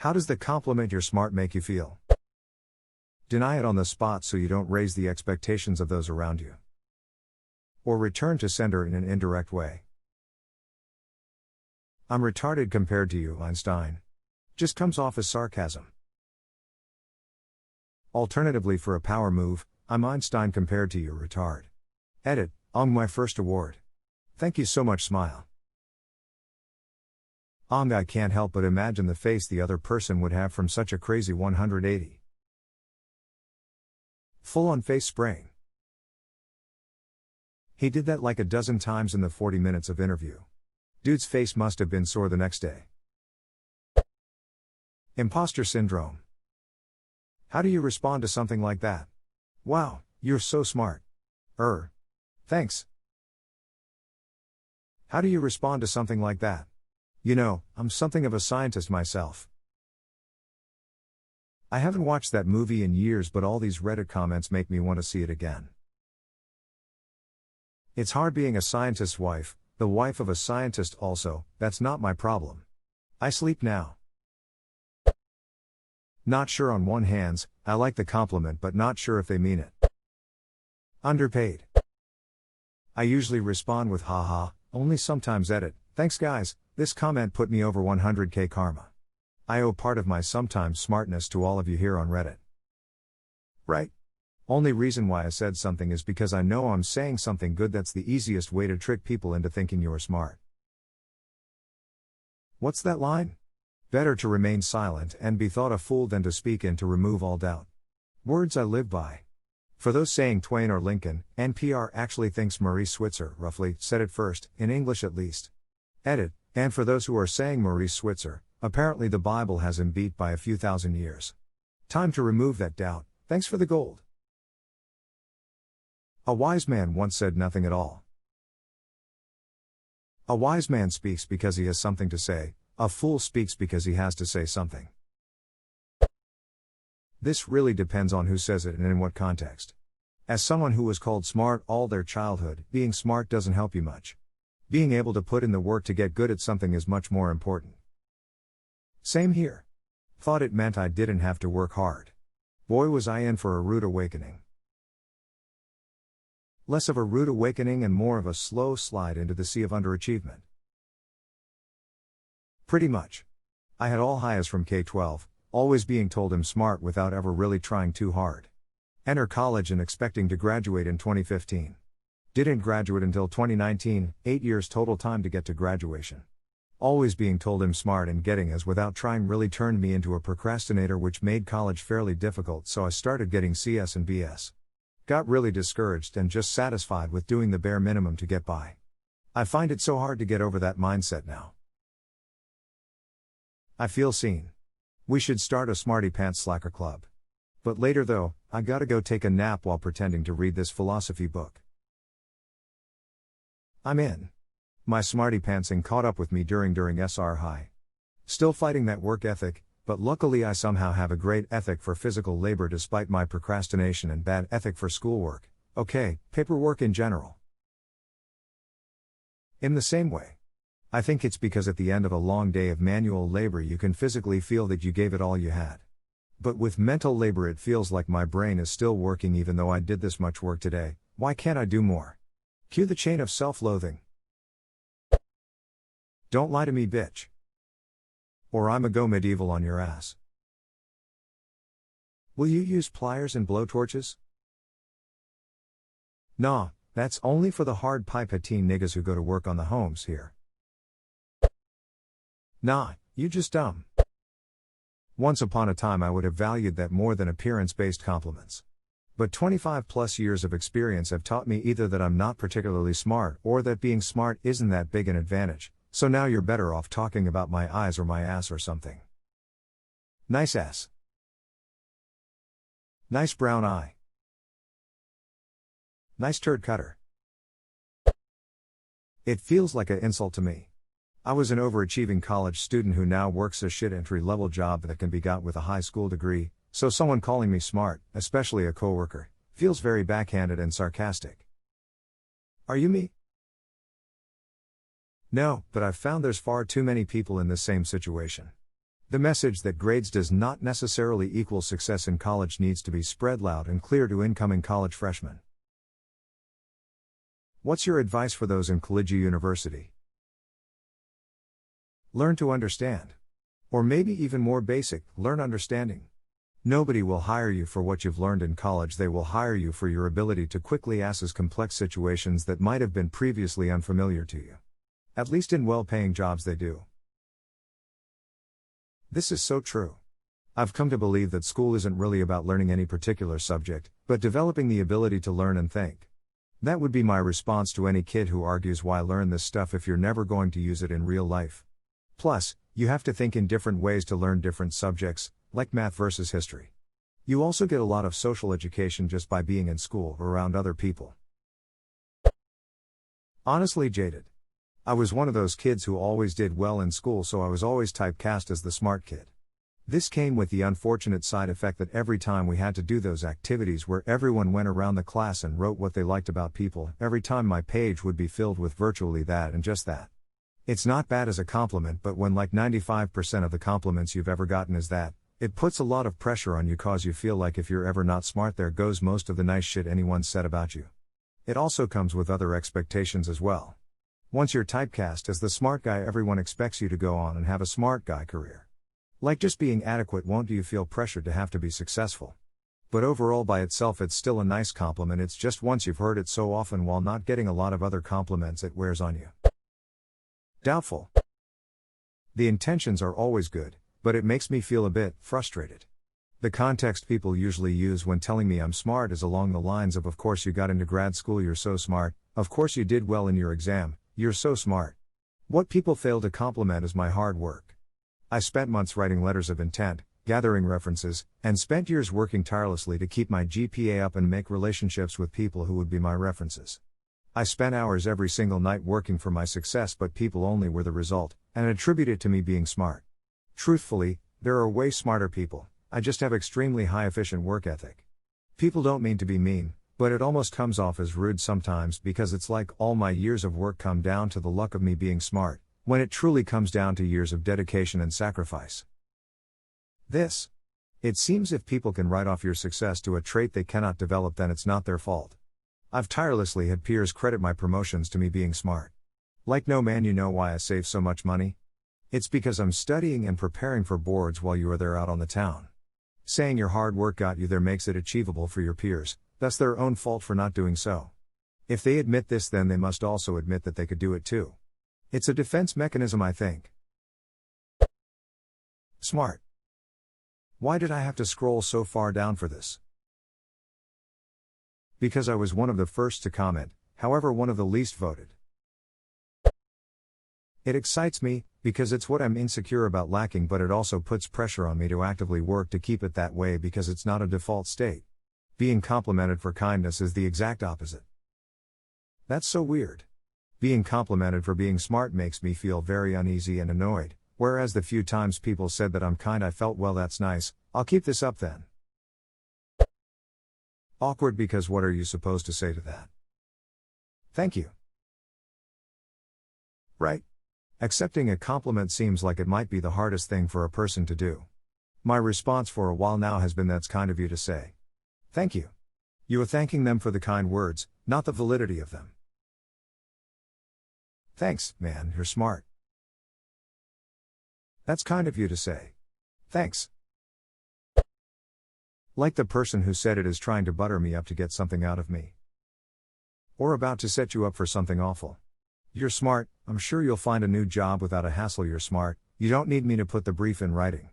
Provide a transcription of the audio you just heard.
How does the compliment "you're smart" make you feel? Deny it on the spot so you don't raise the expectations of those around you. Or return to sender in an indirect way. "I'm retarded compared to you, Einstein." Just comes off as sarcasm. Alternatively, for a power move, "I'm Einstein compared to you, retard." Edit, my first award. Thank you so much, smile. I can't help but imagine the face the other person would have from such a crazy 180. Full-on face spraying. He did that like a dozen times in the 40 minutes of interview. Dude's face must have been sore the next day. Imposter syndrome. How do you respond to something like that? "Wow, you're so smart." Thanks. How do you respond to something like that? "You know, I'm something of a scientist myself." I haven't watched that movie in years, but all these Reddit comments make me want to see it again. It's hard being a scientist's wife, the wife of a scientist also. That's not my problem. I sleep now. Not sure on one hands, I like the compliment but not sure if they mean it. Underpaid. I usually respond with haha, only sometimes edit, "Thanks guys, this comment put me over 100k karma. I owe part of my sometimes smartness to all of you here on Reddit." Right? Only reason why I said something is because I know I'm saying something good. That's the easiest way to trick people into thinking you're smart. What's that line? Better to remain silent and be thought a fool than to speak and to remove all doubt. Words I live by. For those saying Twain or Lincoln, NPR actually thinks Maurice Switzer, roughly, said it first, in English at least. Edit, and for those who are saying Maurice Switzer, apparently the Bible has him beat by a few thousand years. Time to remove that doubt. Thanks for the gold. A wise man once said nothing at all. A wise man speaks because he has something to say, a fool speaks because he has to say something. This really depends on who says it and in what context. As someone who was called smart all their childhood, being smart doesn't help you much. Being able to put in the work to get good at something is much more important. Same here. Thought it meant I didn't have to work hard. Boy, was I in for a rude awakening. Less of a rude awakening and more of a slow slide into the sea of underachievement. Pretty much. I had all highs from K-12, always being told I'm smart without ever really trying too hard. Enter college and expecting to graduate in 2015. Didn't graduate until 2019, 8 years total time to get to graduation. Always being told I'm smart and getting A's without trying really turned me into a procrastinator, which made college fairly difficult, so I started getting CS and BS. Got really discouraged and just satisfied with doing the bare minimum to get by. I find it so hard to get over that mindset now. I feel seen. We should start a Smarty Pants Slacker Club. But later though, I gotta go take a nap while pretending to read this philosophy book. I'm in. My smarty pantsing caught up with me during SR High. Still fighting that work ethic, but luckily I somehow have a great ethic for physical labor despite my procrastination and bad ethic for schoolwork, paperwork in general. In the same way. I think it's because at the end of a long day of manual labor you can physically feel that you gave it all you had. But with mental labor it feels like my brain is still working even though I did this much work today. Why can't I do more? Cue the chain of self-loathing. Don't lie to me, bitch. Or I'ma go medieval on your ass. Will you use pliers and blowtorches? Nah, that's only for the hard pipetine niggas who go to work on the homes here. Nah, you just dumb. Once upon a time I would have valued that more than appearance-based compliments. But 25 plus years of experience have taught me either that I'm not particularly smart or that being smart isn't that big an advantage, so now you're better off talking about my eyes or my ass or something. Nice ass. Nice brown eye. Nice turd cutter. It feels like an insult to me. I was an overachieving college student who now works a shit entry-level job that can be got with a high school degree, so someone calling me smart, especially a coworker, feels very backhanded and sarcastic. Are you me? No, but I've found there's far too many people in this same situation. The message that grades does not necessarily equal success in college needs to be spread loud and clear to incoming college freshmen. What's your advice for those in collegiate university? Learn to understand. Or maybe even more basic, learn understanding. Nobody will hire you for what you've learned in college, they will hire you for your ability to quickly assess complex situations that might have been previously unfamiliar to you. At least in well-paying jobs they do. This is so true. I've come to believe that school isn't really about learning any particular subject, but developing the ability to learn and think. That would be my response to any kid who argues, why learn this stuff if you're never going to use it in real life? Plus, you have to think in different ways to learn different subjects, like math versus history. You also get a lot of social education just by being in school or around other people. Honestly jaded. I was one of those kids who always did well in school, so I was always typecast as the smart kid. This came with the unfortunate side effect that every time we had to do those activities where everyone went around the class and wrote what they liked about people, every time my page would be filled with virtually that and just that. It's not bad as a compliment, but when like 95% of the compliments you've ever gotten is that, it puts a lot of pressure on you, cause you feel like if you're ever not smart, there goes most of the nice shit anyone said about you. It also comes with other expectations as well. Once you're typecast as the smart guy, everyone expects you to go on and have a smart guy career. Like just being adequate won't do you feel pressured to have to be successful. But overall by itself it's still a nice compliment, it's just once you've heard it so often while not getting a lot of other compliments, it wears on you. Doubtful. The intentions are always good, but it makes me feel a bit frustrated. The context people usually use when telling me I'm smart is along the lines of course you got into grad school, you're so smart, of course you did well in your exam, you're so smart. What people fail to compliment is my hard work. I spent months writing letters of intent, gathering references, and spent years working tirelessly to keep my GPA up and make relationships with people who would be my references. I spent hours every single night working for my success, but people only were the result, and attribute it to me being smart. Truthfully, there are way smarter people, I just have extremely high efficient work ethic. People don't mean to be mean, but it almost comes off as rude sometimes because it's like all my years of work come down to the luck of me being smart, when it truly comes down to years of dedication and sacrifice. It seems if people can write off your success to a trait they cannot develop, then it's not their fault. I've tirelessly had peers credit my promotions to me being smart. Like, no man, you know why I save so much money? It's because I'm studying and preparing for boards while you are there out on the town. Saying your hard work got you there makes it achievable for your peers, that's their own fault for not doing so. If they admit this, then they must also admit that they could do it too. It's a defense mechanism, I think. Smart. Why did I have to scroll so far down for this? Because I was one of the first to comment, however one of the least voted. It excites me, because it's what I'm insecure about lacking, but it also puts pressure on me to actively work to keep it that way because it's not a default state. Being complimented for kindness is the exact opposite. That's so weird. Being complimented for being smart makes me feel very uneasy and annoyed, whereas the few times people said that I'm kind, I felt, well, that's nice, I'll keep this up then. Awkward, because what are you supposed to say to that? Thank you. Right? Accepting a compliment seems like it might be the hardest thing for a person to do. My response for a while now has been, that's kind of you to say. Thank you. You are thanking them for the kind words, not the validity of them. Thanks, man, you're smart. That's kind of you to say. Thanks. Like the person who said it is trying to butter me up to get something out of me. Or about to set you up for something awful. You're smart, I'm sure you'll find a new job without a hassle. You're smart, you don't need me to put the brief in writing.